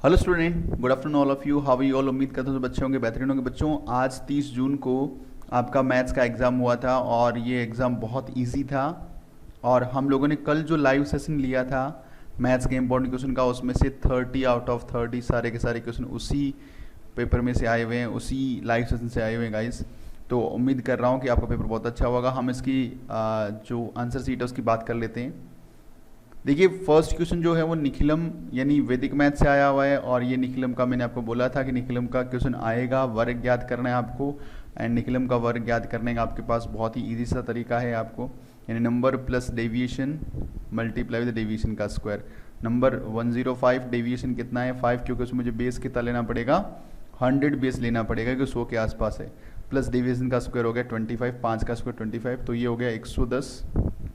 Hello student, good afternoon all of you. How are you all? उम्मीद करता हूँ सब बच्चे होंगे, बेहतरीन होंगे। बच्चों, आज 30 जून को आपका मैथ्स का एग्ज़ाम हुआ था और ये एग्ज़ाम बहुत इजी था। और हम लोगों ने कल जो लाइव सेशन लिया था मैथ्स के इंपॉर्टेंट क्वेश्चन का, उसमें से 30 आउट ऑफ 30 सारे के सारे क्वेश्चन उसी पेपर में से आए हुए हैं, उसी लाइव सेशन से आए हुए हैं गाइस। तो उम्मीद कर रहा हूँ कि आपका पेपर बहुत अच्छा होगा। हम इसकी जो आंसर सीट है उसकी बात कर लेते हैं। देखिए, फर्स्ट क्वेश्चन जो है वो निखिलम यानी वैदिक मैथ से आया हुआ है। और ये निखिलम का मैंने आपको बोला था कि निखिलम का क्वेश्चन आएगा, वर्ग ज्ञात करना है आपको। एंड निखिलम का वर्ग ज्ञात करने का आपके पास बहुत ही इजी सा तरीका है आपको, यानी number plus deviation multiply with deviation का स्क्वायर। नंबर 105, डेविएशन कितना है 5, क्योंकि उसमें मुझे बेस कितना लेना पड़ेगा 100 बेस लेना पड़ेगा, क्योंकि 100 के आसपास है। प्लस डेविएशन का स्क्वायर हो गया 25, 5 का स्क्वायर 25, तो ये हो गया 110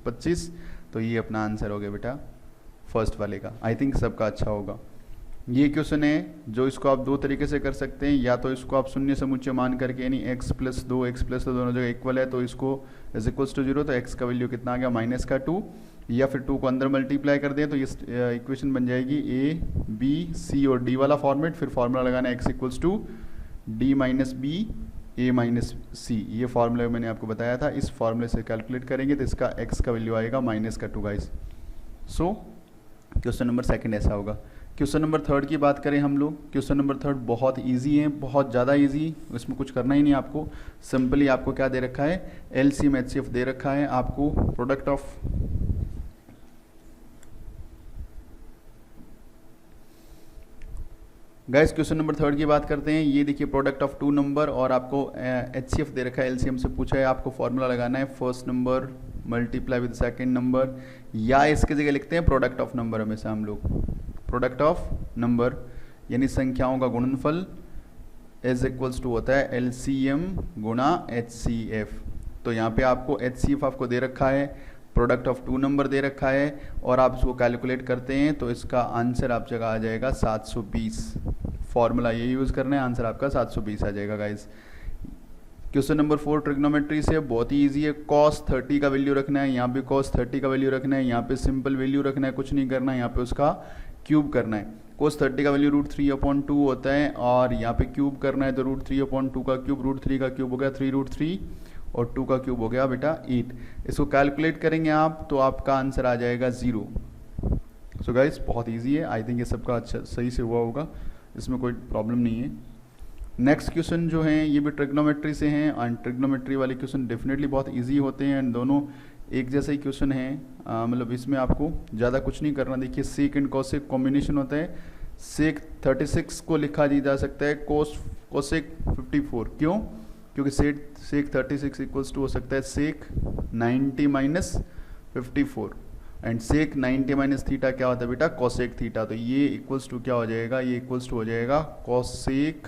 25। तो ये अपना आंसर हो गया बेटा फर्स्ट वाले का। आई थिंक सबका अच्छा होगा। ये क्वेश्चन है जो इसको आप दो तरीके से कर सकते हैं, या तो इसको आप शून्य समुच्चय मान करके, यानी x प्लस 2 दोनों जगह इक्वल है तो इसको इज इक्वल्स टू 0, तो x का वैल्यू कितना आ गया -2, या फिर 2 को अंदर मल्टीप्लाई कर दें तो ये इक्वेशन बन जाएगी a b c और d वाला फॉर्मेट। फिर फॉर्मूला लगाना है x equals to d minus B a minus C, ये फार्मूला मैंने आपको बताया था। इस फार्मूले से कैलकुलेट करेंगे तो इसका x का वैल्यू आएगा -2 guys. So question number second ऐसा होगा। क्वेश्चन नंबर थर्ड की बात करें हम लोग, क्वेश्चन नंबर थर्ड बहुत इजी है, बहुत ज़्यादा इजी। इसमें कुछ करना ही नहीं आपको, सिंपली आपको क्या दे रखा है, एलसीएम एचसीएफ दे रखा है आपको। Product of guys, question number third की बात करते हैं। ये देखिए, प्रोडक्ट ऑफ 2 नंबर और आपको एचसीएफ दे रखा है, एलसीएम से पूछा है आपको फॉर्मूला लगाना है first number multiply with second number, या इसके जगह लिखते हैं प्रोडक्ट ऑफ नंबर। हमेशा हम लोग प्रोडक्ट ऑफ नंबर यानी संख्याओं का गुणनफल इज इक्वल्स टू होता है एलसीएम गुणा एचसीएफ। तो यहाँ पे आपको एचसीएफ आपको दे रखा है, प्रोडक्ट ऑफ 2 नंबर दे रखा है, और आप इसको कैलकुलेट करते हैं तो इसका आंसर आप जगह आ जाएगा 720। फॉर्मूला ये यूज़ करना है, आंसर आपका 720 आ जाएगा गाइस। क्वेश्चन नंबर 4 ट्रिग्नोमेट्री से बहुत ही ईजी है। cos 30 का वैल्यू रखना है, यहाँ पे cos 30 का वैल्यू रखना है, यहाँ पे सिंपल वैल्यू रखना है, कुछ नहीं करना है, यहाँ पे उसका क्यूब करना है। cos 30 का वैल्यू √3/2 होता है, और यहाँ पे क्यूब करना है तो √3/2 का क्यूब, √3 का क्यूब हो गया 3√3, और 2 का क्यूब हो गया बेटा 8। इसको कैलकुलेट करेंगे आप तो आपका आंसर आ जाएगा 0। सो गाइस, बहुत ईजी है। आई थिंक ये सबका अच्छा सही से हुआ होगा, इसमें कोई प्रॉब्लम नहीं है। नेक्स्ट क्वेश्चन जो हैं ये भी ट्रिग्नोमेट्री से हैं, एंड ट्रिग्नोमेट्री वाले क्वेश्चन डेफिनेटली बहुत इजी होते हैं, एंड दोनों एक जैसा ही क्वेश्चन है। मतलब इसमें आपको ज़्यादा कुछ नहीं करना। देखिए, सेक एंड कॉसेक कॉम्बिनेशन होता है। सेक 36 को लिखा जा सकता है कोसेक 54, क्यों? क्योंकि सेक 36 इक्वल्स टू हो सकता है sec 90 minus 54, and sec 90 minus theta क्या होता है बेटा, कोसेक थीटा। तो ये इक्वल्स टू क्या हो जाएगा, ये इक्वल्स टू हो जाएगा कोसेक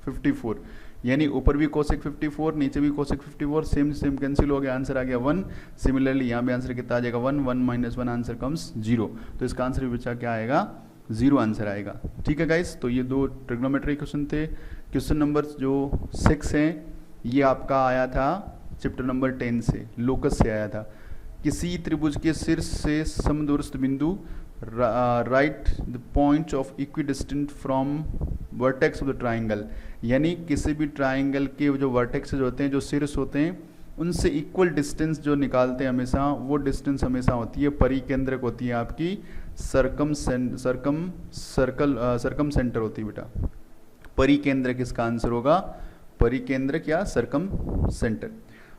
54, यानी ऊपर भी कोसेक 54 नीचे भी कोसेक 54, सेम सेम कैंसिल हो गया, आंसर आ गया 1। सिमिलरली यहाँ पे आंसर कितना आ जाएगा 1, 1 माइनस 1 आंसर कम्स 0। तो इसका आंसर भी बचा क्या आएगा, 0 आंसर आएगा। ठीक है गाइस, तो ये दो ट्रिग्नोमेट्री क्वेश्चन थे। क्वेश्चन नंबर जो 6 हैं ये आपका आया था चैप्टर नंबर 10 से, लोकस से आया था। किसी त्रिभुज के शीर्ष से समदूरस्थ बिंदु right the point of equidistant from vertex of the triangle, यानी किसी भी ट्राइंगल के जो वर्टेक्सेज होते हैं, जो शीर्ष होते हैं, उनसे इक्वल डिस्टेंस जो निकालते हैं हमेशा, वो डिस्टेंस हमेशा होती है परिकेंद्रक होती है आपकी, सरकम सेंटर होती है बेटा। परिकेंद्रक इसका आंसर होगा, परिकेंद्रक या सरकम सेंटर।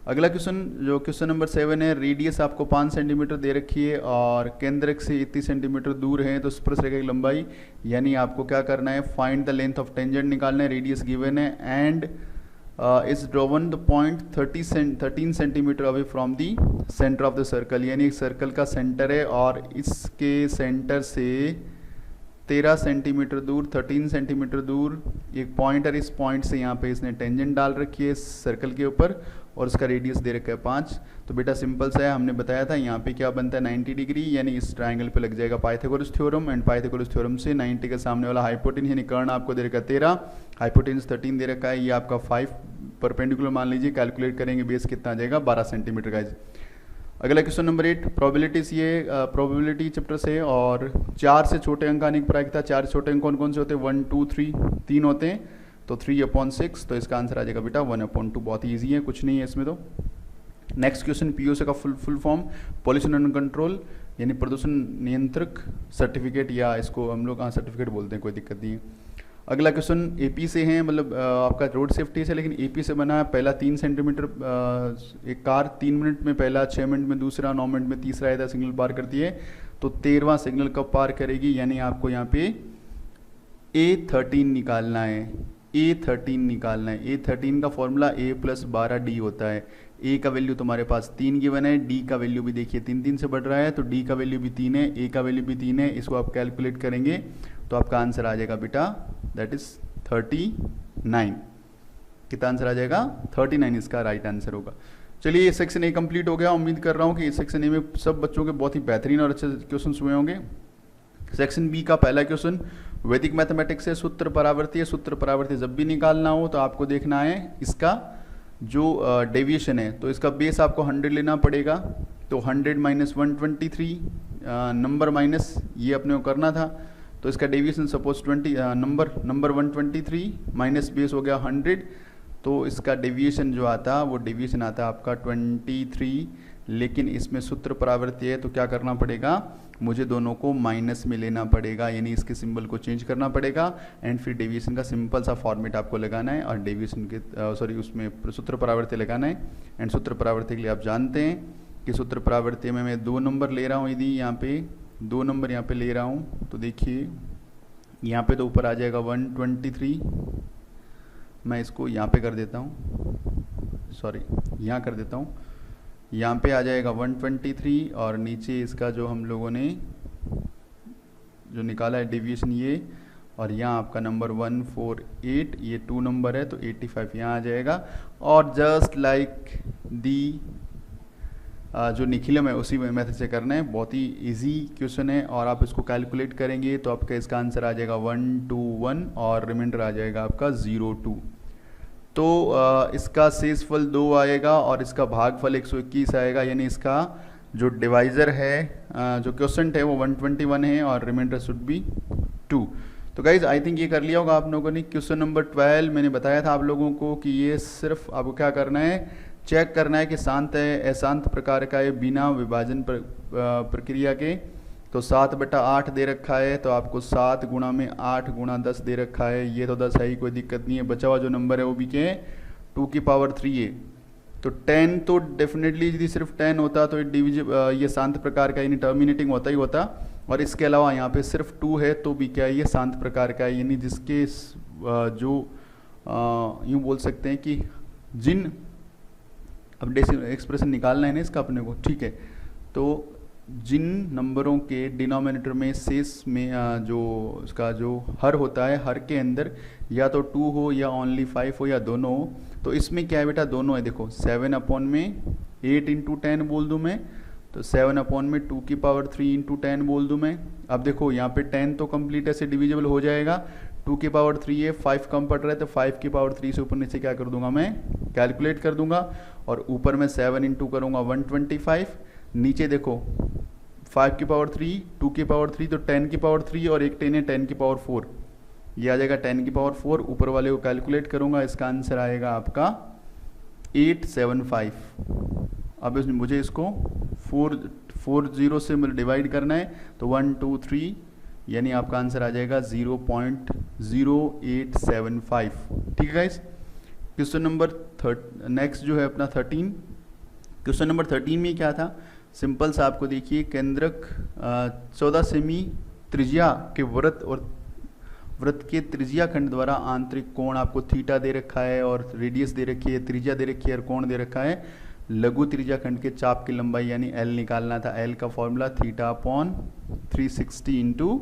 अगला क्वेश्चन जो क्वेश्चन नंबर 7 है, रेडियस आपको 5 सेंटीमीटर दे रखी है और केंद्रक से इतनी सेंटीमीटर दूर है, तो स्पर्शरेखा की लंबाई, यानी आपको क्या करना है, find the length of tangent निकालना है। रेडियस गिवन है and is drawn the point 13 centimetre away from the centre of the circle, यानी एक सर्कल का सेंटर है और इसके सेंटर से 13 सेंटीमीटर दूर, 13 सेंटीमीटर दूर एक पॉइंट है। इस पॉइंट से यहाँ पे इसने टेंजेंट डाल रखी है सर्कल के ऊपर, और उसका रेडियस दे रखा है 5। तो बेटा सिंपल सा है, हमने बताया था यहाँ पे क्या बनता है 90 डिग्री, यानी इस ट्राइंगल पे लग जाएगा Pythagoras theorem, and Pythagoras theorem से 90 के सामने वाला हाइपोटेन्यूज यानी कर्ण आपको दे रखा है 13, हाइपोटेन्यूज 13 दे रखा है, ये आपका 5 परपेंडिकुलर मान लीजिए, कैलकुलेट करेंगे बेस कितना आ जाएगा 12 सेंटीमीटर गाइज। अगला क्वेश्चन नंबर 8, प्रोबेबिलिटीज, ये प्रोबेबिलिटी चैप्टर से, और 4 से छोटे अंक आने की प्रायिकता। 4 से छोटे अंक कौन कौन से होते हैं? 1 2 3, 3 होते हैं, तो 3/6, तो इसका आंसर आ जाएगा बेटा 1/2। बहुत ईजी है, कुछ नहीं है इसमें तो। नेक्स्ट क्वेश्चन, पीओसी का full form pollution and control, यानी प्रदूषण नियंत्रक सर्टिफिकेट, या इसको हम लोग सर्टिफिकेट बोलते हैं, कोई दिक्कत नहीं है। अगला क्वेश्चन एपी से है, मतलब आपका रोड सेफ्टी से, लेकिन एपी से बना है। पहला 3 सेंटीमीटर, एक कार 3 मिनट में पहला, 6 मिनट में दूसरा, 9 मिनट में तीसरा ऐसा सिग्नल पार करती है, तो 13वां सिग्नल कब पार करेगी? यानी आपको यहाँ पे A13 निकालना है, A13 निकालना है। A13 का फॉर्मूला A+12D होता है। A का वैल्यू तुम्हारे पास 3 गिवन है, D का वैल्यू भी देखिए 3 से बढ़ रहा है, तो D का वैल्यू भी 3 है, A का वैल्यू भी 3 है। इसको आप कैलकुलेट करेंगे तो आपका आंसर आ जाएगा बेटा दैट इज 39। कितना आंसर आ जाएगा? 39 इसका राइट आंसर होगा। चलिए, सेक्शन ए कंप्लीट हो गया। उम्मीद कर रहा हूँ कि सेक्शन ए में सब बच्चों के बहुत ही बेहतरीन और अच्छे क्वेश्चन हुए होंगे। सेक्शन बी का पहला क्वेश्चन वैदिक मैथमेटिक्स से, सूत्र परावर्ती है। सूत्र परावर्ती जब भी निकालना हो तो आपको देखना है इसका जो डेविएशन है, तो इसका बेस आपको 100 लेना पड़ेगा, तो 100 - 123 नंबर माइनस ये अपने को करना था, तो इसका deviation suppose 20 number 123 minus base हो गया 100, तो इसका डेविएशन जो आता वो डेविएशन आता आपका 23, लेकिन इसमें सूत्र परावर्ती है तो क्या करना पड़ेगा? मुझे दोनों को माइनस में लेना पड़ेगा, यानी इसके सिंबल को चेंज करना पड़ेगा, एंड फिर डेविएशन का सिंपल सा फॉर्मेट आपको लगाना है, और डेविएशन के उसमें सूत्र परावर्ती लगाना है। एंड सूत्र परावर्ती के लिए आप जानते हैं कि सूत्र परावर्ती में मैं 2 नंबर ले रहा हूँ, यदि यहाँ पे 2 नंबर यहाँ पे ले रहा हूँ, तो देखिए यहाँ पे तो ऊपर आ जाएगा 123, मैं इसको यहाँ पे कर देता हूँ, सॉरी यहाँ कर देता हूँ, यहाँ पे आ जाएगा 123, और नीचे इसका जो हम लोगों ने जो निकाला है डेविएशन ये, और यहाँ आपका नंबर 148, ये 2 नंबर है तो 85 यहाँ आ जाएगा। और जस्ट लाइक दी जो निखिलम है उसी मेथड से करना है, बहुत ही इजी क्वेश्चन है, और आप इसको कैलकुलेट करेंगे तो आपका इसका आंसर आ जाएगा 121, और रिमाइंडर आ जाएगा आपका 02। तो इसका शेषफल 2 आएगा और इसका भागफल 121 आएगा, यानी इसका जो डिवाइज़र है जो क्वेश्चन है वो 121 है, और रिमाइंडर शुड बी 2। तो गाइज आई थिंक ये कर लिया होगा आप लोगों ने। क्वेश्चन नंबर 12 मैंने बताया था आप लोगों को कि ये सिर्फ आपको क्या करना है, चेक करना है कि शांत है अशांत प्रकार का है बिना विभाजन प्रक्रिया के। तो 7/8 दे रखा है, तो आपको 7 गुणा में 8 गुणा 10 दे रखा है, ये तो 10 है ही, कोई दिक्कत नहीं है। बचा हुआ जो नंबर है वो भी क्या है 2⁻³ है, तो 10 तो डेफिनेटली यदि सिर्फ 10 होता तो ये शांत प्रकार का यानी टर्मिनेटिंग होता ही होता, और इसके अलावा यहाँ पे सिर्फ 2 है तो भी क्या है ये शांत प्रकार का है, यानी जिसके जो यूँ बोल सकते हैं कि जिन अब एक्सप्रेशन निकालना है ना इसका अपने को, ठीक है, तो जिन नंबरों के डिनोमिनेटर में शेष में जो उसका जो हर होता है, हर के अंदर या तो 2 हो या ओनली 5 हो या दोनों हो, तो इसमें क्या है बेटा दोनों है। देखो 7/8 × 10 बोल दूँ मैं, तो 7/में 2⁻³ × 10 बोल दूँ मैं। अब देखो यहाँ पे 10 तो कंप्लीट ऐसे डिविजिबल हो जाएगा, 2⁻³ है, 5 कम पड़ रहा है तो 5⁻³ से ऊपर नीचे क्या कर दूंगा मैं कैलकुलेट कर दूंगा, और ऊपर में 7 × करूँगा 125, नीचे देखो 5⁻³, 2⁻³ तो 10⁻³ और एक 10 है 10⁻4, ये आ जाएगा 10⁻4। ऊपर वाले को कैलकुलेट करूँगा, इसका आंसर आएगा आपका 875। अब मुझे इसको 40 से डिवाइड करना है, तो 1 2 3 यानी आपका आंसर आ जाएगा 0.0875। ठीक है गाइस। क्वेश्चन नंबर नेक्स्ट जो है अपना 13। क्वेश्चन नंबर 13 में क्या था, सिंपल सा आपको देखिए, केंद्रक 14 सेमी त्रिज्या के वृत्त के त्रिज्या खंड द्वारा आंतरिक कोण आपको थीटा दे रखा है, और रेडियस दे रखी है, त्रिज्या दे रखी है, और कोण दे रखा है। लघु त्रिज्या खंड के चाप की लंबाई यानी L निकालना था। L का फॉर्मूला θ/360 ×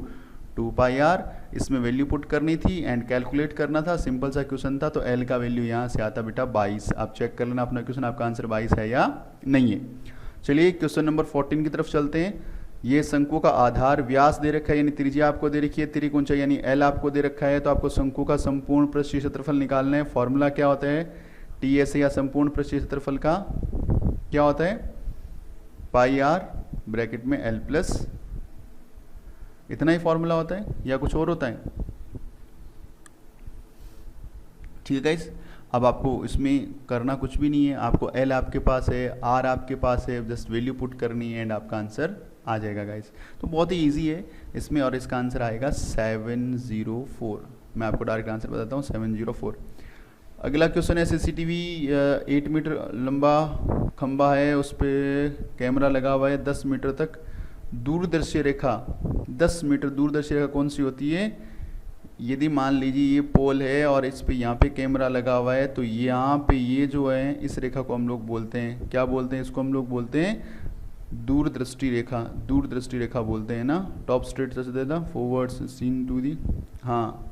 2πr, इसमें वैल्यू पुट करनी थी एंड कैलकुलेट करना था। सिंपल सा क्वेश्चन था, तो L का वैल्यू यहाँ से आता बेटा 22। आप चेक कर लेना अपना क्वेश्चन, आपका आंसर 22 है या नहीं है। चलिए क्वेश्चन नंबर 14 की तरफ चलते हैं। ये शंकु का आधार व्यास दे रखा है, यानी त्रिज्या आपको दे रखी है, त्रिक ऊंचाई यानी L आपको दे रखा है, तो आपको शंकु का संपूर्ण पृष्ठीय क्षेत्रफल निकालना है। फॉर्मूला क्या होता है TS या संपूर्ण पृष्ठीय क्षेत्रफल का क्या होता है, पाई आर ब्रैकेट में एल प्लस, इतना ही फॉर्मूला होता है या कुछ और होता है? ठीक है गाइस, अब आपको इसमें करना कुछ भी नहीं है, आपको एल आपके पास है, आर आपके पास है, जस्ट वैल्यू पुट करनी है एंड आपका आंसर आ जाएगा गाइस। तो बहुत ही इजी है इसमें, और इसका आंसर आएगा 704। मैं आपको डायरेक्ट आंसर बताता हूँ 704। अगला क्वेश्चन है, सीसीटीवी 8 मीटर लंबा खंबा है, उस पर कैमरा लगा हुआ है 10 मीटर तक, दूरदर्शी रेखा 10 मीटर दूरदर्शी रेखा कौन सी होती है? यदि मान लीजिए ये पोल है और इस पे यहाँ पे कैमरा लगा हुआ है, तो यहाँ पे ये जो है इस रेखा को हम लोग बोलते हैं, क्या बोलते हैं इसको? हम लोग बोलते हैं दूरदृष्टि रेखा, दूरदृष्टि रेखा बोलते हैं ना। टॉप स्ट्रेट से देता फॉरवर्ड सीन टू दी, हाँ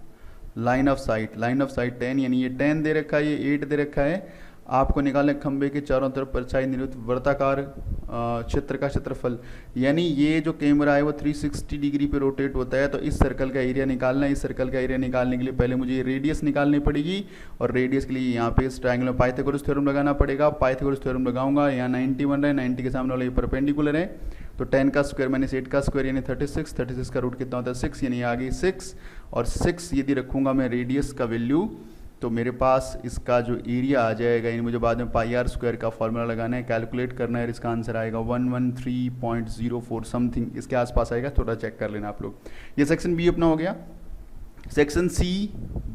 line of site, line of site 10, यानी ये 10 दे रखा है, ये 8 दे रखा है। आपको निकालने खंबे के चारों तरफ परछाई निरुद्ध वर्ताकार क्षेत्र का क्षेत्रफल, यानी ये जो कैमरा है वो 360 डिग्री पे रोटेट होता है, तो इस सर्कल का एरिया निकालना है। इस सर्कल का एरिया निकालने के लिए पहले मुझे रेडियस निकालनी पड़ेगी, और रेडियस के लिए यहाँ पे इस ट्रायंगल में पाइथागोरस थ्योरम लगाना पड़ेगा। पाइथागोरस थ्योरम लगाऊंगा, यहाँ 90 बन रहा है, 90 के सामने वाला ये परपेंडिकुलर है, तो 10 का स्क्वायर माइनस 8 का स्क्वायर यानी 36, 36 का रूट कितना होता है 6, यानी आगे 6, और 6 यदि रखूंगा मैं रेडियस का वैल्यू, तो मेरे पास इसका जो एरिया आ जाएगा, यानी मुझे बाद में पाई आर स्क्वायर का फॉर्मूला लगाना है, कैलकुलेट करना है, इसका आंसर आएगा 113.04 समथिंग, इसके आसपास आएगा, थोड़ा चेक कर लेना आप लोग। ये सेक्शन बी अपना हो गया। सेक्शन सी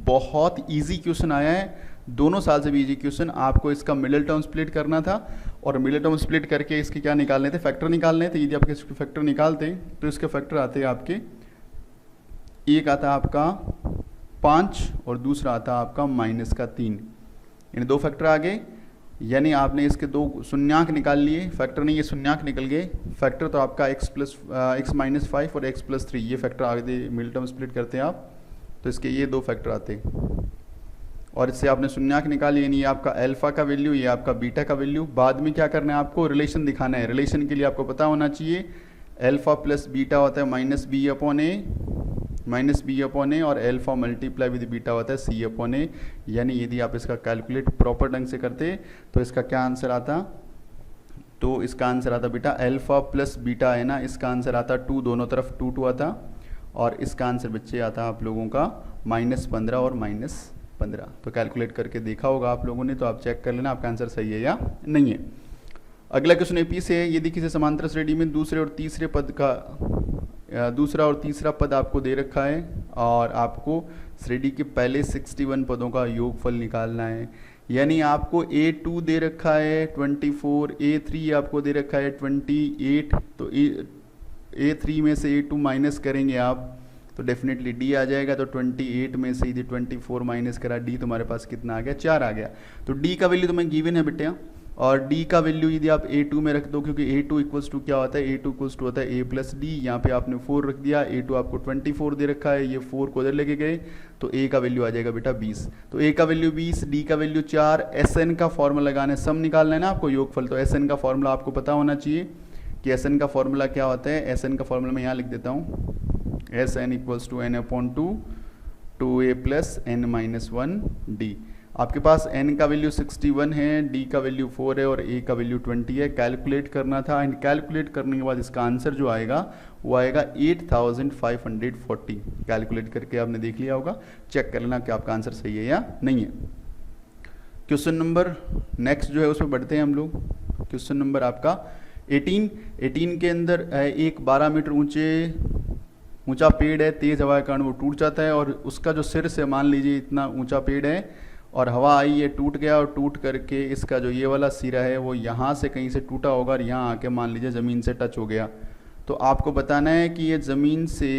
बहुत इजी क्वेश्चन आया है, दोनों साल से भी इजी क्वेश्चन। आपको इसका मिडिल टर्म स्प्लिट करना था, और मिडिल टर्म स्प्लिट करके इसके क्या निकालने थे? फैक्टर निकालने थे। यदि आप इसके फैक्टर निकालते हैं तो इसके फैक्टर आते हैं आपके, एक आता है आपका 5 और दूसरा आता है आपका -3, यानी 2 फैक्टर आ गए, यानी आपने इसके 2 शून्यांक निकाल लिए, फैक्टर नहीं ये शून्यांक निकल गए। फैक्टर तो आपका x-5 और x+3 ये फैक्टर आ गए, मिडिल टर्म स्प्लिट करते हैं आप तो इसके ये 2 फैक्टर आते हैं, और इससे आपने शून्यांक निकाली, यानी ये आपका अल्फा का वैल्यू, ये आपका बीटा का वैल्यू। बाद में क्या करना है आपको? रिलेशन दिखाना है। रिलेशन के लिए आपको पता होना चाहिए अल्फा प्लस बीटा होता है -b/a, और अल्फा मल्टीप्लाई विद बीटा होता है c/a, यानी यदि आप इसका कैलकुलेट प्रॉपर ढंग से करते तो इसका क्या आंसर आता? तो इसका आंसर आता बेटा अल्फा प्लस बीटा है ना, इसका आंसर आता 2, दोनों तरफ 2 आता, और इसका आंसर बच्चे आता आप लोगों का -15 और -15। तो कैलकुलेट करके देखा होगा आप लोगों ने, तो आप चेक कर लेना आपका आंसर सही है या नहीं है। अगला क्वेश्चन एपी से है, यदि किसी समांतर श्रेणी में दूसरे और तीसरे पद का दूसरा और तीसरा पद आपको दे रखा है, और आपको श्रेणी के पहले 61 पदों का योगफल निकालना है, यानी आपको A2 दे रखा है 24, A3 आपको दे रखा है 28, तो A3 में से A2 माइनस करेंगे आप तो डेफिनेटली D आ जाएगा, तो 28 में से यदि 24 माइनस करा D, तुम्हारे पास कितना आ गया? 4 आ गया। तो D का वैल्यू तुम्हें गिवन है बेटा, और D का वैल्यू यदि आप A2 में रख दो, क्योंकि A2 इक्वल्स टू क्या होता है? A2 इक्वल्स टू होता है A प्लस D, यहाँ पे आपने 4 रख दिया, A2 आपको 24 दे रखा है, ये 4 को उधर लेके गए, तो A का वैल्यू आ जाएगा बेटा 20। तो A का वैल्यू 20, D का वैल्यू 4, SN का फॉर्मूला लगाना है, सम निकालना है ना आपको, योगफल। तो SN का फॉर्मूला आपको पता होना चाहिए कि SN का फॉर्मूला क्या होता है। SN का फॉर्मूला मैं यहाँ लिख देता हूँ, SN equals to n/2 2a plus n-1d। आपके पास n का वैल्यू 61 है, d का वैल्यू 4 है, और a का वैल्यू 20 है। कैलकुलेट करना था, एंड कैलकुलेट करने के बाद इसका आंसर जो आएगा वो आएगा 8540। कैलकुलेट करके आपने देख लिया होगा, चेक कर लेना कि आपका आंसर सही है या नहीं है। क्वेश्चन नंबर नेक्स्ट जो है उसमें बढ़ते हैं हम लोग। क्वेश्चन नंबर आपका 18 के अंदर एक 12 मीटर ऊंचा पेड़ है, तेज हवा के कारण वो टूट जाता है, और उसका जो सिर से मान लीजिए इतना ऊंचा पेड़ है, और हवा आई ये टूट गया, और टूट करके इसका जो ये वाला सिरा है वो यहाँ से कहीं से टूटा होगा, और यहाँ आके मान लीजिए ज़मीन से टच हो गया। तो आपको बताना है कि ये ज़मीन से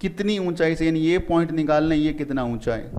कितनी ऊंचाई से, यानी ये पॉइंट निकालना है ये कितना ऊंचा है।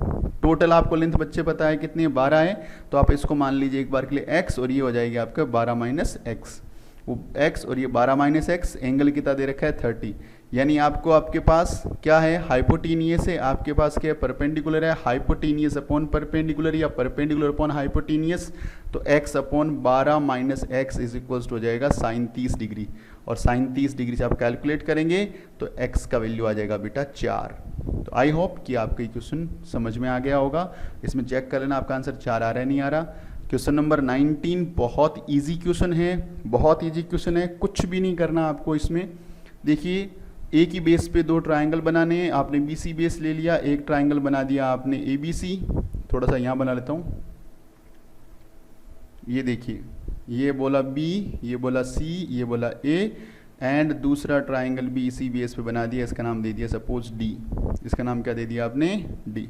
टोटल आपको लेंथ बच्चे पता है कितनी है? 12 है, तो आप इसको मान लीजिए एक बार के लिए x, और ये हो जाएगी आपका 12 माइनस एक्स, वो x, और ये 12 माइनस एक्स, एंगल कितना दे रखा है 30, यानी आपको आपके पास क्या है? हाइपोटीनियस है, आपके पास क्या है? परपेंडिकुलर है। हाइपोटीनियस अपॉन परपेंडिकुलर या परपेंडिकुलर अपॉन हाइपोटीनियस, तो x upon 12 minus x is equals हो जाएगा साइन 30 डिग्री, और साइन 30 डिग्री से आप कैलकुलेट करेंगे तो x का वैल्यू आ जाएगा बेटा 4। तो आई होप कि आपका ये क्वेश्चन समझ में आ गया होगा। इसमें चेक कर लेना आपका आंसर 4 आ रहा है नहीं आ रहा। क्वेश्चन नंबर 19 बहुत इजी क्वेश्चन है, बहुत इजी क्वेश्चन है, कुछ भी नहीं करना आपको इसमें। देखिए एक ही बेस पे दो ट्रायंगल बनाने हैं, आपने BC बेस ले लिया, एक ट्रायंगल बना दिया आपने ABC। थोड़ा सा यहाँ बना लेता हूँ, ये देखिए ये बोला B, ये बोला C, ये बोला A, एंड दूसरा ट्रायंगल भी इसी बेस पे बना दिया, इसका नाम दे दिया सपोज D। इसका नाम क्या दे दिया आपने? D।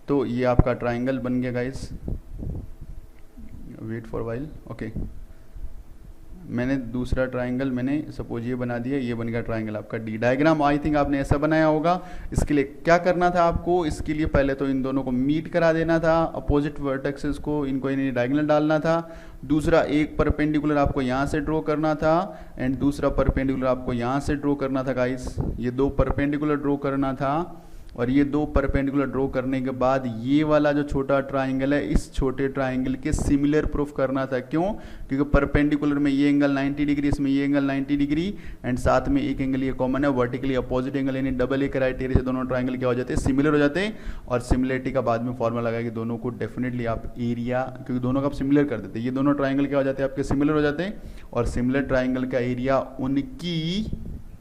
तो ये आपका ट्रायंगल बन गया guys. Wait for while, okay. मैंने दूसरा ट्रायंगल मैंने सपोज ये बना दिया, ये बन गया ट्रायंगल आपका D। डायग्राम आई थिंक आपने ऐसा बनाया होगा। इसके लिए क्या करना था आपको? इसके लिए पहले तो इन दोनों को मीट करा देना था, अपोजिट वर्टेक्सेस को, इनको इन्हें डायगोनल डालना था। दूसरा एक परपेंडिकुलर आपको यहाँ से ड्रॉ करना था, एंड दूसरा परपेंडिकुलर आपको यहाँ से ड्रॉ करना था गाइस। ये दो परपेंडिकुलर ड्रॉ करना था, और ये दो परपेंडिकुलर ड्रॉ करने के बाद ये वाला जो छोटा ट्रायंगल है, इस छोटे ट्रायंगल के सिमिलर प्रूफ करना था। क्यों? क्योंकि परपेंडिकुलर में ये एंगल 90 डिग्री, इसमें ये एंगल 90 डिग्री, एंड साथ में एक एंगल ये कॉमन है, वर्टिकली अपोजिट एंगल, यानी डबल ए क्राइटेरिया से दोनों ट्रायंगल क्या हो जाते हैं? सिमिलर हो जाते हैं। और सिमिलरिटी का बाद में फॉर्मूला लगा कि दोनों को डेफिनेटली आप एरिया, क्योंकि दोनों का आप सिमिलर कर देते हैं, ये दोनों ट्रायंगल क्या हो जाते हैं? आपके सिमिलर हो जाते हैं। और सिमिलर ट्रायंगल का एरिया उनकी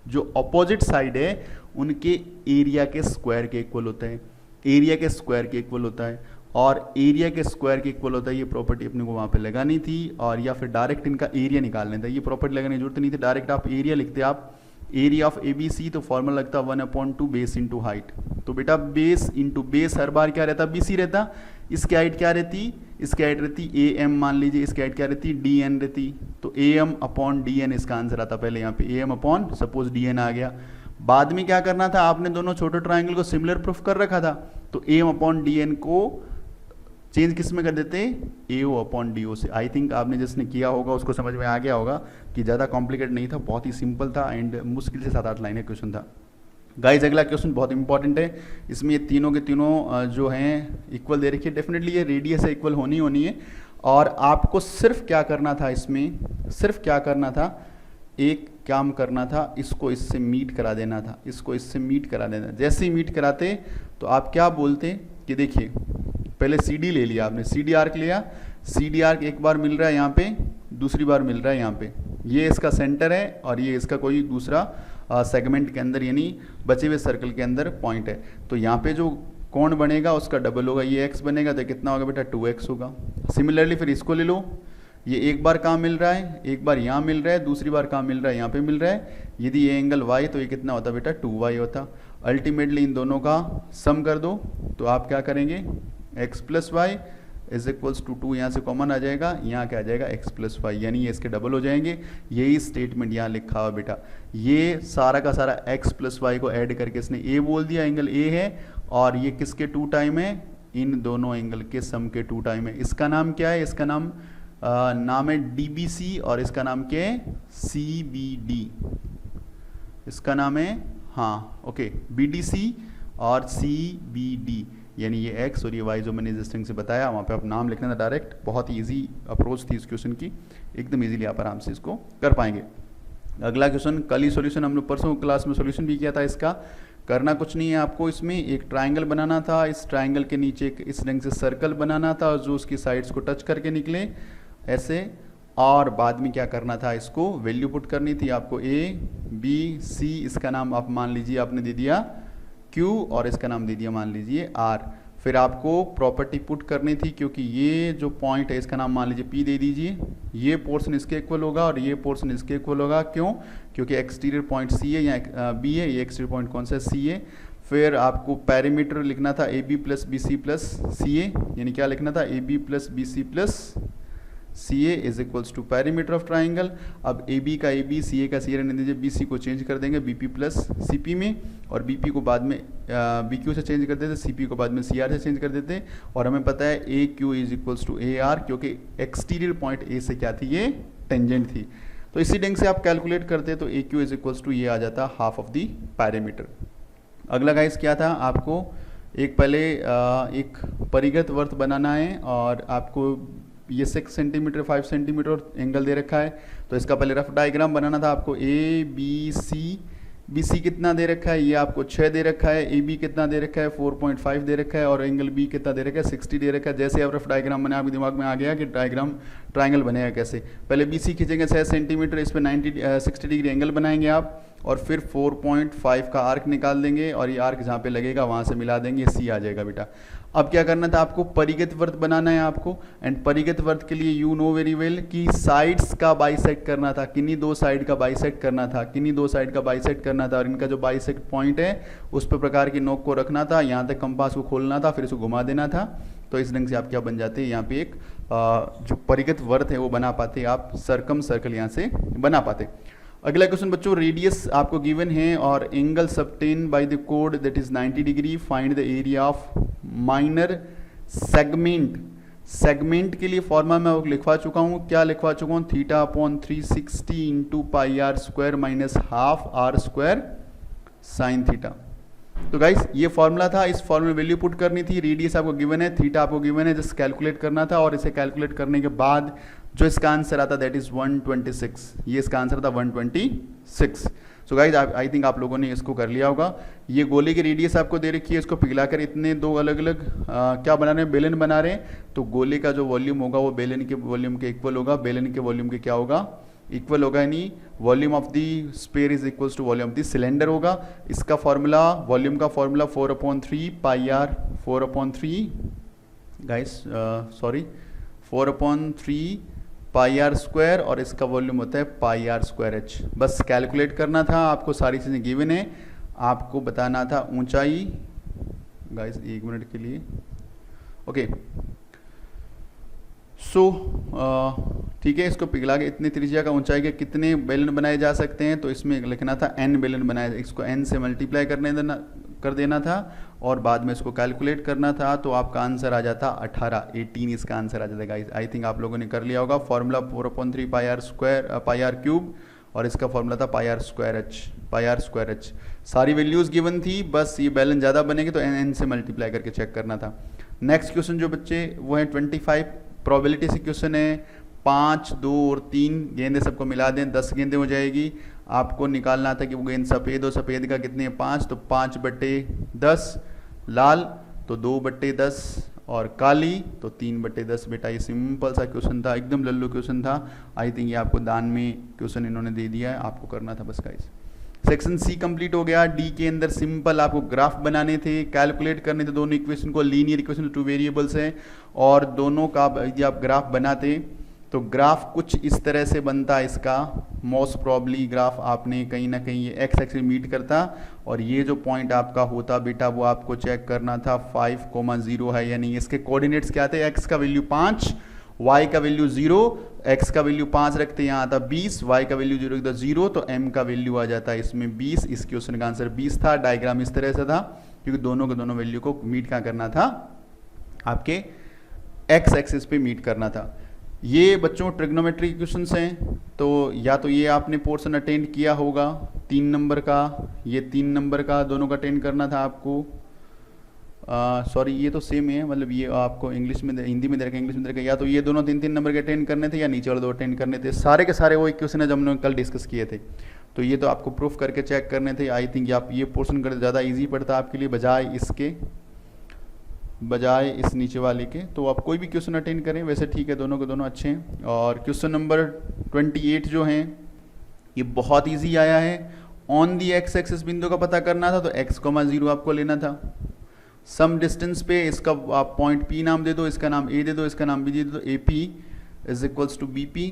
जो अपोजिट साइड है उनके एरिया के स्क्वायर के इक्वल होता है, एरिया के स्क्वायर के इक्वल होता है। और एरिया के स्क्वायर के इक्वल होता है, ये प्रॉपर्टी अपने को वहाँ पे लगानी थी, और या फिर डायरेक्ट इनका एरिया निकालना था। ये प्रॉपर्टी लगाने की जरूरत नहीं थी, डायरेक्ट आप एरिया लिखते, आप एरिया ऑफ ABC, तो फॉर्मूला लगता 1/2 बेस इंटू हाइट। तो बेटा बेस इंटू बेस हर बार क्या रहता? BC रहता। इसकी हाइट क्या रहती? इसकी हाइट रहती AM, मान लीजिए इसकी हाइट क्या रहती? DN रहती। तो AM/DN इसका आंसर आता। पहले यहाँ पे AM/ सपोज DN आ गया। बाद में क्या करना था? आपने दोनों छोटे ट्रायंगल को सिमिलर प्रूफ कर रखा था, तो AM/DN को चेंज किस में कर देते? AO/DO से। आई थिंक आपने जिसने किया होगा उसको समझ में आ गया होगा कि ज़्यादा कॉम्प्लिकेट नहीं था, बहुत ही सिंपल था, एंड मुश्किल से 7-8 लाइनें क्वेश्चन था। गाइज अगला क्वेश्चन बहुत इंपॉर्टेंट है। इसमें ये तीनों के तीनों जो हैं इक्वल दे रखी है, डेफिनेटली ये रेडियस से इक्वल होनी है। और आपको सिर्फ क्या करना था इसमें? सिर्फ क्या करना था? एक काम करना था, इसको इससे मीट करा देना था, इसको इससे मीट करा देना। जैसे ही मीट कराते तो आप क्या बोलते कि देखिए पहले CD ले लिया आपने, CD आर्क लिया, CD आर्क एक बार मिल रहा है यहाँ पे, दूसरी बार मिल रहा है यहाँ पे, ये इसका सेंटर है और ये इसका कोई दूसरा सेगमेंट के अंदर यानी बचे हुए सर्कल के अंदर पॉइंट है। तो यहाँ पे जो कोण बनेगा उसका डबल होगा, ये x बनेगा तो कितना होगा बेटा? 2x होगा। सिमिलरली फिर इसको ले लो, ये एक बार कहाँ मिल रहा है? एक बार यहाँ मिल रहा है, दूसरी बार कहाँ मिल रहा है? यहाँ पे मिल रहा है। यदि ये एंगल y तो ये कितना होता बेटा? 2y होता। अल्टीमेटली इन दोनों का सम कर दो, तो आप क्या करेंगे? x + y = 2, यहाँ से कॉमन आ जाएगा, यहाँ क्या आ जाएगा? x + y, यानी ये इसके डबल हो जाएंगे। यही स्टेटमेंट यहाँ लिखा हुआ बेटा। ये सारा का सारा x + y को ऐड करके इसने a बोल दिया, एंगल a है, और ये किसके 2 टाइम है? इन दोनों एंगल के सम के 2 टाइम है। इसका नाम क्या है? इसका नाम है DBC, और इसका नाम क्या है? CBD। इसका नाम है, हाँ ओके, BDC और CBD, यानी ये x और ये y जो मैंने जिस ढंग से बताया वहाँ पे आप नाम लिखना था डायरेक्ट। बहुत ही ईजी अप्रोच थी इस क्वेश्चन की, एकदम इजीली आप आराम से इसको कर पाएंगे। अगला क्वेश्चन कल ही सॉल्यूशन हम लोग परसों क्लास में सॉल्यूशन भी किया था। इसका करना कुछ नहीं है आपको, इसमें एक ट्रायंगल बनाना था, इस ट्रायंगल के नीचे एक इस ढंग से सर्कल बनाना था जो उसकी साइड्स को टच करके निकले ऐसे, और बाद में क्या करना था? इसको वैल्यू पुट करनी थी आपको A, B, C। इसका नाम आप मान लीजिए आपने दे दिया Q, और इसका नाम दे दिया मान लीजिए R। फिर आपको प्रॉपर्टी पुट करनी थी, क्योंकि ये जो पॉइंट है इसका नाम मान लीजिए P दे दीजिए, ये पोर्शन इसके इक्वल होगा और ये पोर्शन इसके इक्वल होगा। क्यों? क्योंकि एक्सटीरियर पॉइंट C है या B है, ये एक्सटीरियर पॉइंट कौन सा है? C है। फिर आपको पैरामीटर लिखना था AB + BC + CA, यानी क्या लिखना था? AB + BC + CA = perimeter of triangle. अब AB का AB, CA का CA रहने दीजिए, BC को चेंज कर देंगे BP + CP में, और BP को बाद में BQ से चेंज कर देते, CP को बाद में CR से चेंज कर देते। और हमें पता है AQ = AR, क्योंकि एक्सटीरियर पॉइंट A से क्या थी? ये टेंजेंट थी। तो इसी ढंग से आप कैलकुलेट करते तो AQ = ये आ जाता हाफ ऑफ दी पैरीमीटर। अगला गाइस क्या था? आपको एक पहले एक परिगत वर्त बनाना है, और आपको ये 6 सेंटीमीटर 5 सेंटीमीटर एंगल दे रखा है। तो इसका पहले रफ डायग्राम बनाना था आपको। ABC BC कितना दे रखा है, ये आपको 6 दे रखा है, AB कितना दे रखा है 4.5 दे रखा है, और एंगल B कितना दे रखा है 60 दे रखा है। जैसे आप रफ डायग्राम बने आपके दिमाग में आ गया कि डायग्राम ट्रायंगल बनेगा कैसे। पहले BC खींचेंगे 6 सेंटीमीटर, इस पर 60 डिग्री एंगल बनाएंगे आप, और फिर 4.5 का आर्क निकाल देंगे, और ये आर्क जहाँ पे लगेगा वहाँ से मिला देंगे, C आ जाएगा बेटा। अब क्या करना था आपको, परिगत वर्त बनाना है आपको, एंड परिगत वर्त के लिए यू नो वेरी वेल कि साइड्स का बाइसेक्ट करना था, किन्हीं दो साइड का बाइसेक्ट करना था, किन्हीं दो साइड का बाइसेक्ट करना था, और इनका जो बाइसेक्ट पॉइंट है उस पर प्रकार की नोक को रखना था, यहाँ तक कंपास को खोलना था, फिर इसको घुमा देना था। तो इस ढंग से आप क्या बन जाते हैं, यहाँ पे एक जो परिगत वर्त है वो बना पाते, आप सर्कम सर्कल यहाँ से बना पाते। अगला क्वेश्चन बच्चों, रेडियस आपको गिवन है और एंगल सबटेन बाय द कोड that is 90 degree, find the area of minor segment. Segment के लिए फॉर्मूला मैं लिखवा चुका हूँ, क्या लिखवा चुका हूँ, θ/360 into pi r square minus half r square sine theta. तो गाइस ये फॉर्मूला था, इस फॉर्मूले में वैल्यू पुट करनी थी, रेडियस आपको गिवन है, थीटा आपको गिवन है, जस्ट कैलकुलेट करना था, और इसे कैलकुलेट करने के बाद जो इसका आंसर आता दैट इज 126, ये इसका आंसर था 126। सो गाइस आई थिंक आप लोगों ने इसको कर लिया होगा। ये गोले की रेडियस आपको दे रखी है, इसको पिघलाकर इतने दो अलग अलग क्या बना रहे हैं, बेलन बना रहे हैं। तो गोले का जो वॉल्यूम होगा वो बेलन के वॉल्यूम के इक्वल होगा, बेलन के वॉल्यूम के क्या होगा, इक्वल होगा, यानी volume of the sphere is equals to volume of the cylinder होगा। इसका फॉर्मूला, वॉल्यूम का formula 4/3 pi r, 4/3 guys sorry 4/3 pi r square, और इसका वॉल्यूम होता है पाई आर स्क्वायर एच। बस कैलकुलेट करना था, आपको सारी चीज़ें गिवन है, आपको बताना था ऊंचाई। गाइस 1 मिनट के लिए, ओके सो ठीक है, इसको पिघला के इतनी त्रिज्या का ऊंचाई के कितने बेलन बनाए जा सकते हैं, तो इसमें लिखना था n बेलन बनाए, इसको n से मल्टीप्लाई कर देना था, और बाद में इसको कैलकुलेट करना था, तो आपका आंसर आ जाता 18 इसका आंसर आ जाता गाइस। आई थिंक आप लोगों ने कर लिया होगा। Formula 4/3 pi r square pi r cube, और इसका फॉर्मूला था पाई आर स्क्वायर एच। सारी वैल्यूज गिवन थी, बस ये बैलेंस ज़्यादा बनेगी तो n से मल्टीप्लाई करके चेक करना था। नेक्स्ट क्वेश्चन जो बच्चे वो है 25 प्रोबेबिलिटी से क्वेश्चन है। 5, 2 और 3 गेंदे सबको मिला दें, 10 गेंदे हो जाएगी। आपको निकालना था कि वो गेंद सफ़ेद हो, सफ़ेद का कितने 5, तो 5/10, लाल तो 2/10, और काली तो 3/10। बेटा ये सिंपल सा क्वेश्चन था, एकदम लल्लू क्वेश्चन था। आई थिंक ये आपको दान में क्वेश्चन इन्होंने दे दिया है, आपको करना था बस गाइस। सेक्शन सी कंप्लीट हो गया। डी के अंदर सिंपल आपको ग्राफ बनाने थे, कैलकुलेट करने थे दोनों इक्वेशन को, लीनियर इक्वेशन 2 वेरिएबल्स हैं, और दोनों का यदि आप ग्राफ बनाते तो ग्राफ कुछ इस तरह से बनता है इसका। मोस्ट प्रॉब्ली ग्राफ आपने कहीं ना कहीं ये एक्स एक्सिस मीट करता, और ये जो पॉइंट आपका होता बेटा वो आपको चेक करना था 5,0 है, यानी इसके कोऑर्डिनेट्स क्या थे, एक्स का वैल्यू 5, y का वैल्यू 0, x का वैल्यू 5 रखते हैं, यहाँ आता 20, y का वैल्यू 0 0, तो m का वैल्यू आ जाता है इसमें 20। इस क्वेश्चन का आंसर 20 था। डायग्राम इस तरह से था, क्योंकि दोनों के दोनों वैल्यू को मीट क्या करना था, आपके x एक्सिस पे मीट करना था। ये बच्चों ट्रिग्नोमेट्री क्वेश्चंस हैं, तो या तो ये आपने पोर्शन अटेंड किया होगा 3 नंबर का, ये 3 नंबर का, दोनों का अटेंड करना था आपको। सॉरी ये तो सेम है, मतलब ये आपको इंग्लिश में हिंदी में दे रखा, इंग्लिश में दे रखा, या तो ये दोनों 3-3 नंबर के अटेंड करने थे, या नीचे वाले 2 अटेंड करने थे। सारे के सारे वो क्वेश्चन है जब हमने कल डिस्कस किए थे, तो ये तो आपको प्रूफ करके चेक करने थे। आई थिंक आप ये पोर्शन कर ज़्यादा ईजी पड़ता आपके लिए बजाय इस नीचे वाले के। तो आप कोई भी क्वेश्चन अटेंड करें, वैसे ठीक है, दोनों के दोनों अच्छे हैं। और क्वेश्चन नंबर 28 जो हैं ये बहुत ईजी आया है। ऑन दी एक्स एक्सिस बिंदु का पता करना था, तो x,0 आपको लेना था। सम डिस्टेंस पे इसका आप पॉइंट P नाम दे दो, इसका नाम A दे दो, इसका नाम B दे दो, AP is equals to BP,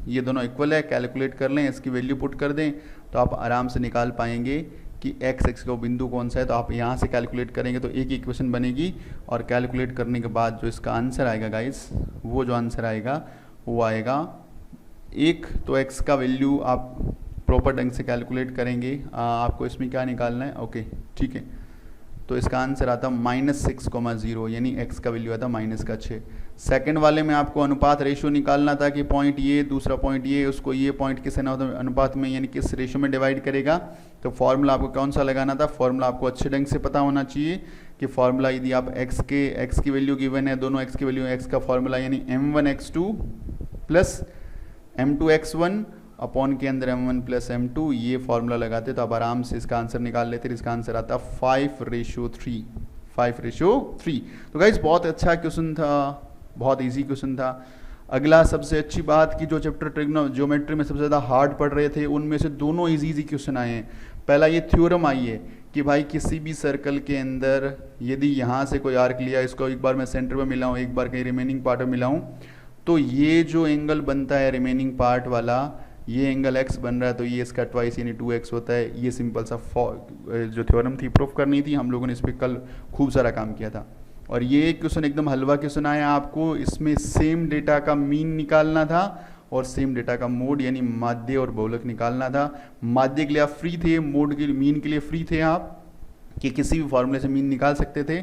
ये दोनों इक्वल है। कैलकुलेट कर लें, इसकी वैल्यू पुट कर दें, तो आप आराम से निकाल पाएंगे कि x एक्स का बिंदु कौन सा है। तो आप यहाँ से कैलकुलेट करेंगे तो एक इक्वेशन बनेगी, और कैलकुलेट करने के बाद जो इसका आंसर आएगा गाइस, वो जो आंसर आएगा वो आएगा एक, तो x का वैल्यू आप प्रॉपर ढंग से कैलकुलेट करेंगे। आपको इसमें क्या निकालना है, ओके ठीक है, तो इसका आंसर आता -6,0, यानी x का वैल्यू आता -6। सेकंड वाले में आपको अनुपात रेशियो निकालना था कि पॉइंट ये, दूसरा पॉइंट ये, उसको ये पॉइंट किस अनुपात में यानी किस रेशियो में डिवाइड करेगा। तो फॉर्मूला आपको कौन सा लगाना था, फॉर्मूला आपको अच्छे ढंग से पता होना चाहिए कि फॉर्मूला यदि आप x की वैल्यू गिवन है, दोनों x की वैल्यू, x का फॉर्मूला यानी m1x2 प्लस m2x1, अपॉन के अंदर m1 प्लस m2, ये फॉर्मूला लगाते तो आप आराम से इसका आंसर निकाल लेते। इसका आंसर आता 5:3, 5:3। तो गाइस बहुत अच्छा क्वेश्चन था, बहुत इजी क्वेश्चन था। अगला सबसे अच्छी बात कि जो चैप्टर ट्रिग्नोमेट्री में सबसे ज़्यादा हार्ड पढ़ रहे थे उनमें से दोनों इजी क्वेश्चन आए हैं। पहला ये थ्योरम आई है कि भाई किसी भी सर्कल के अंदर यदि यहाँ से कोई आर्क लिया, इसको एक बार मैं सेंटर में मिलाऊँ, एक बार कहीं रिमेनिंग पार्ट में मिलाऊँ, तो ये जो एंगल बनता है रिमेनिंग पार्ट वाला, ये एंगल x बन रहा है, तो ये इसका ट्वाइस यानी 2x होता है। ये सिंपल सा जो थ्योरम थी प्रूफ करनी थी, हम लोगों ने इस पर कल खूब सारा काम किया था। और ये क्वेश्चन एकदम हलवा क्वेश्चन आया आपको, इसमें सेम डेटा का मीन निकालना था और सेम डेटा का मोड यानी माध्य और बहुलक निकालना था। माध्य के लिए आप फ्री थे, मोड के लिए मीन के लिए फ्री थे आप, कि किसी भी फॉर्मूले से मीन निकाल सकते थे।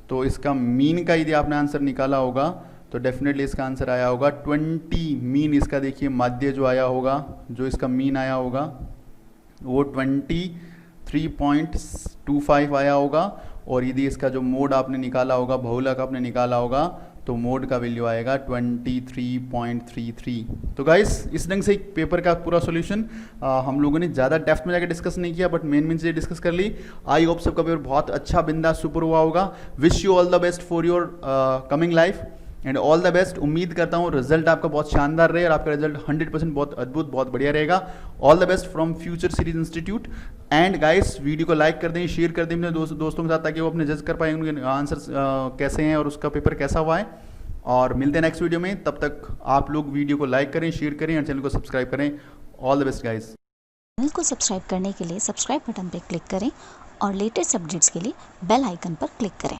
तो इसका मीन का यदि आपने आंसर निकाला होगा तो डेफिनेटली इसका आंसर आया होगा 20 मीन। इसका देखिए माध्य जो आया होगा, जो इसका मीन आया होगा वो 23.25 आया होगा। और यदि इसका जो मोड आपने निकाला होगा, बहुलक आपने निकाला होगा, तो मोड का वैल्यू आएगा 23.33। तो गाइस इस ढंग से एक पेपर का पूरा सॉल्यूशन हम लोगों ने ज़्यादा डेप्थ में जाकर डिस्कस नहीं किया, बट मेन चीज़ें डिस्कस कर ली। आई होप सबका पेपर बहुत अच्छा बिंदास सुपर हुआ होगा। Wish you all the best for your coming life and all the best. उम्मीद करता हूँ रिजल्ट आपका बहुत शानदार रहे और आपका रिजल्ट 100% बहुत अद्भुत, बहुत बढ़िया रहेगा। All the best from future series institute. And guys video को लाइक कर दें, शेयर कर दें अपने दोस्तों के साथ, ताकि वो अपने जज कर पाए उनके आंसर कैसे हैं और उसका पेपर कैसा हुआ है। और मिलते हैं नेक्स्ट वीडियो में, तब तक आप लोग वीडियो को लाइक करें, शेयर करें और चैनल को सब्सक्राइब करें। All the best guys. Channel को सब्सक्राइब करने के लिए सब्सक्राइब बटन पर क्लिक करें और लेटेस्ट अपडेट्स के लिए बेल आइकन पर क्लिक करें।